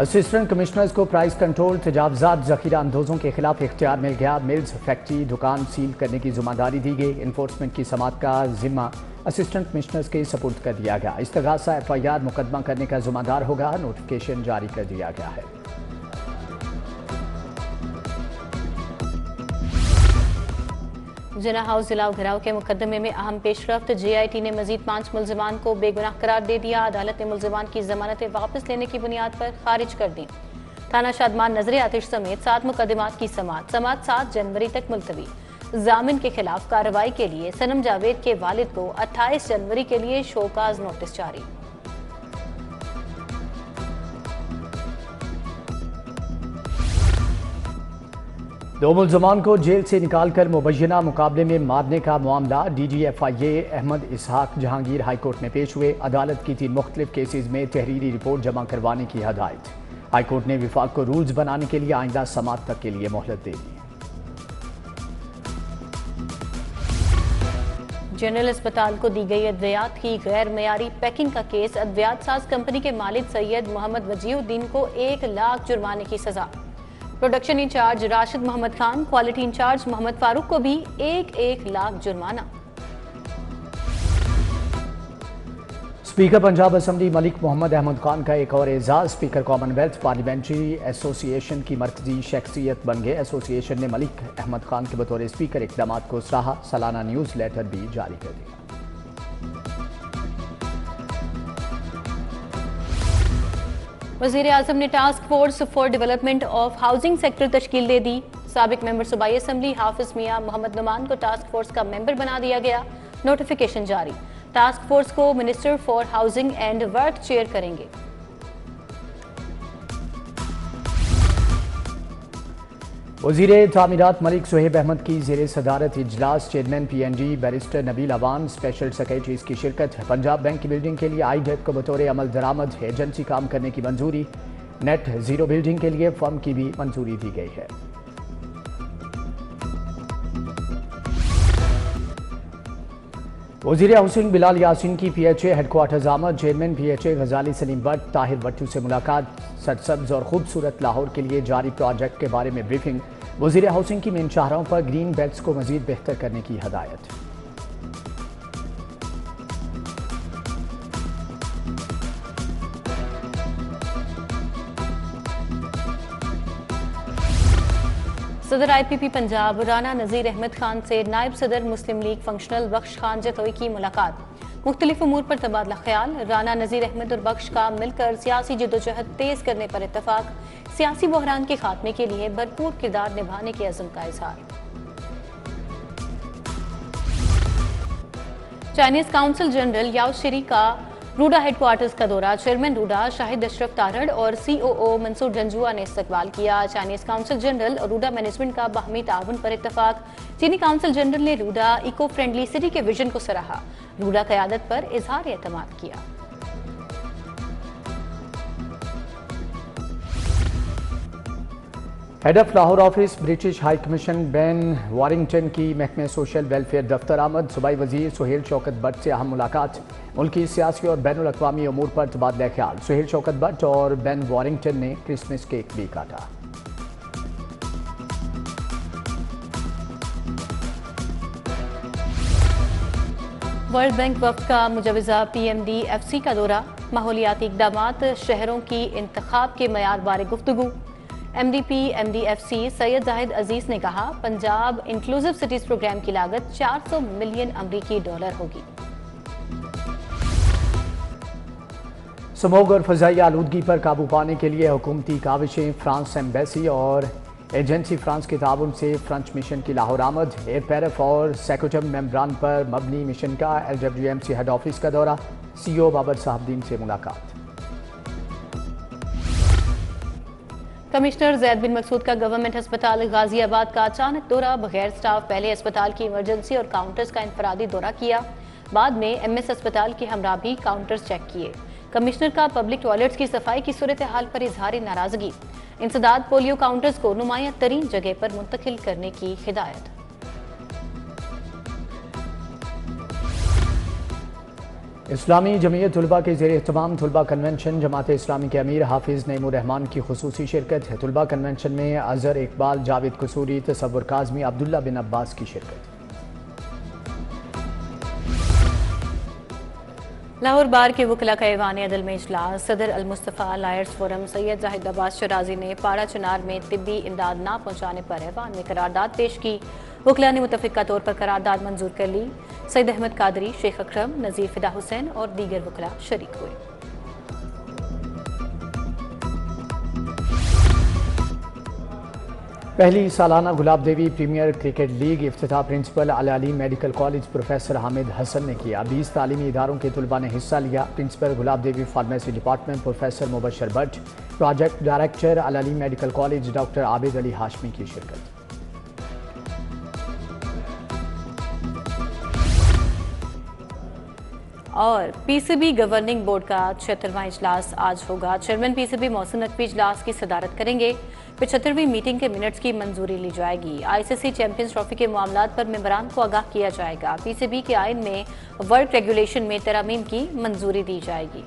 Assistant commissioners کو price control تجاوزات ذخیرہ اندوزوں کے خلاف اختیار مل گیا. ملز فیکٹری دکان سیل کرنے کی ذمہ داری دی گئی. انفورسمنٹ کی سماعت کا ذمہ اسسٹنٹ کمشنرز کے سپرد کر دیا گیا. استغاثہ ایف آئی آر مقدمہ کرنے کا ذمہ دار ہوگا. نوٹیفکیشن جاری کر دیا گیا ہے. جناح ہاؤس ضلع گھراؤ کے مقدمے میں اہم پیش رفت. جے آئی ٹی نے مزید 5 ملزمان کو بے گناہ قرار دے دیا. عدالت نے ملزمان کی ضمانتیں واپس لینے کی بنیاد پر خارج کر دیں. تھانہ شادمان نظر آتش سمیت 7 مقدمات کی سماعت 7 جنوری تک ملتوی. ضامن کے خلاف کارروائی کے لیے صنم جاوید کے والد کو 28 جنوری کے لیے شوکاز نوٹس جاری. دو ملزمان کو جیل سے نکال کر مبینہ مقابلے میں مارنے کا معاملہ. ڈی جی ایف آئی اے احمد اسحاق جہانگیر ہائی کورٹ میں پیش ہوئے. عدالت کی 3 مختلف کیسز میں تحریری رپورٹ جمع کروانے کی ہدایت. ہائی کورٹ نے وفاق کو رولز بنانے کے لیے آئندہ سماعت تک کے لیے مہلت دے دی. جنرل اسپتال کو دی گئی ادویات کی غیر معیاری پیکنگ کا کیس. ادویات ساز کمپنی کے مالک سید محمد وجیہ الدین کو 1 لاکھ جرمانے کی سزا. Production incharge Rashid Muhammad Khan, quality incharge محمد فاروق کو بھی 1 لاکھ جرمانہ. اسپیکر پنجاب اسمبلی ملک محمد احمد خان کا ایک اور اعزاز. اسپیکر کامن ویلتھ پارلیمنٹری ایسوسی ایشن کی مرکزی شخصیت بن گئے. ایسوسی ایشن نے ملک احمد خان کے بطور اسپیکر اقدامات کو سراہا. سالانہ نیوز لیٹر بھی جاری کر دیا. وزیر اعظم نے task force for development of housing sector تشکیل دے دی. سابق ممبر صوبائی اسمبلی حافظ میاں محمد نعمان کو ٹاسک فورس کا ممبر بنا دیا گیا. نوٹیفیکیشن جاری. ٹاسک فورس کو minister for housing and work chair کریں گے. وزیر تعمیرات ملک صہیب احمد کی زیر صدارت اجلاس. Chairman P N G barrister Nabeel Awan special secretaries کی شرکت. پنجاب بینک کی بلڈنگ کے لیے آئی ڈیپ کو بطور عمل درآمد ایجنسی کام کرنے کی منظوری. نیٹ زیرو بلڈنگ کے لیے فرم کی بھی منظوری دی گئی ہے. وزیر ہاؤسنگ بلال یاسین کی P H A headquarters آمد. Chairman P H A Ghazali Saleem Butt Tahir Butto سے ملاقات. سرسبز اور خوبصورت لاہور کے لیے جاری پروجیکٹ کے بارے میں بریفنگ. وزیر ہاؤسنگ کی مین شاہراہوں پر گرین بیلٹس کو مزید بہتر کرنے کی ہدایت. صدر آئی پی پی پنجاب رانا نذیر احمد خان سے نائب صدر مسلم لیگ فنکشنل بخش خان جتوئی کی ملاقات. مختلف امور پر تبادلہ خیال. رانا نذیر احمد اور بخش کا مل کر سیاسی جدوجہد تیز کرنے پر اتفاق. سیاسی بحران کے خاتمے کے لیے بھرپور کردار نبھانے کے عزم کا اظہار. چائنیز کونسل جنرل یاو شری کا روڈا ہیڈ کوارٹرز کا دورہ. چیئرمین روڈا شاہد اشرف تارڑ اور سی او او منصور جنجوا نے استقبال کیا. چائنیز کونسل جنرل اور روڈا مینجمنٹ کا باہمی تعاون پر اتفاق. چینی کونسل جنرل نے روڈا ایکو فرینڈلی سٹی کے ویژن کو سراہا. روڈا قیادت پر اظہار اعتماد کیا. Head of Lahore office British high commission Ben Warrington کی محکمہ سوشل ویلفیئر دفتر آمد. صوبائی وزیر سہیل شوکت بٹ سے اہم ملاقات. ملکی سیاسی اور بین الاقوامی امور پر تبادلہ خیال. سہیل شوکت بٹ اور بین وارنگٹن نے کرسمس کیک بھی کاٹا. ورلڈ بینک وفد کا مجوزہ P M D F C کا دورہ. ماحولیاتی اقدامات شہروں کی انتخاب کے معیار بارے گفتگو. M D P M D F C Syed Zahid Aziz نے کہا پنجاب انکلوزیو سٹیز پروگرام کی لاگت 400 ملین امریکی ڈالر ہوگی. سموگ اور فضائی آلودگی پر قابو پانے کے لیے حکومتی کاوشیں. فرانس ایمبیسی اور ایجنسی فرانس کے تعاون سے فرنچ مشن کی لاہور آمد. ایئر پیرف اور سیکوٹم ممبران پر مبنی مشن کا L W M C head office کا دورہ. سی او بابر صاحب دین سے ملاقات. کمشنر زید بن مقصود کا گورنمنٹ ہسپتال غازی آباد کا اچانک دورہ. بغیر سٹاف پہلے اسپتال کی ایمرجنسی اور کاؤنٹرز کا انفرادی دورہ کیا. بعد میں ایم ایس اسپتال کے ہمراہ بھی کاؤنٹرز چیک کیے. کمشنر کا پبلک ٹوائلٹس کی صفائی کی صورتحال پر اظہار ناراضگی. انسداد پولیو کاؤنٹرز کو نمایاں ترین جگہ پر منتقل کرنے کی ہدایت. اسلامی جمعیت طلبہ کے زیر اہتمام طلبہ کنونشن جماعت اسلامی کے امیر حافظ نعیم الرحمان کی خصوصی شرکت ہے۔ طلبہ کنونشن میں اظہر اقبال، جاوید قصوری، تصور کاظمی، عبداللہ بن عباس کی شرکت۔ لاہور بار کے وکلاء کا ایوان عدل میں اجلاس، صدر المصطفیٰ لائرز فورم سید زاہد عباس شرازی نے پارا چنار میں طبی امداد نہ پہنچانے پر ایوان میں قرارداد پیش کی۔ وکلاء نے متفقہ طور پر قرارداد منظور کر لی۔ سید احمد قادری، شیخ اکرم، نذیر فدا حسین اور دیگر وکلاء شریک ہوئے۔ پہلی سالانہ Gulab Devi premier cricket league افتتاح principal Alali medical college professor Hamid Hassan نے کیا۔ 20 تعلیمی اداروں کے طلباء نے حصہ لیا۔ Principal Gulab Devi pharmacy department professor Mubashir Butt, project director Alali medical college doctor Abid Ali Hashmi کی شرکت۔ اور P C B governing board کا 76واں اجلاس آج ہوگا۔ Chairman P C B Mohsin Naqvi اجلاس کی صدارت کریں گے۔ 75ویں میٹنگ کے منٹس کی منظوری لی جائے گی۔ آئی سی سی چیمپئنز ٹرافی کے معاملات پر ممبران کو آگاہ کیا جائے گا۔ پی سی بی کے آئین میں ورک ریگولیشن میں ترامیم کی منظوری دی جائے گی۔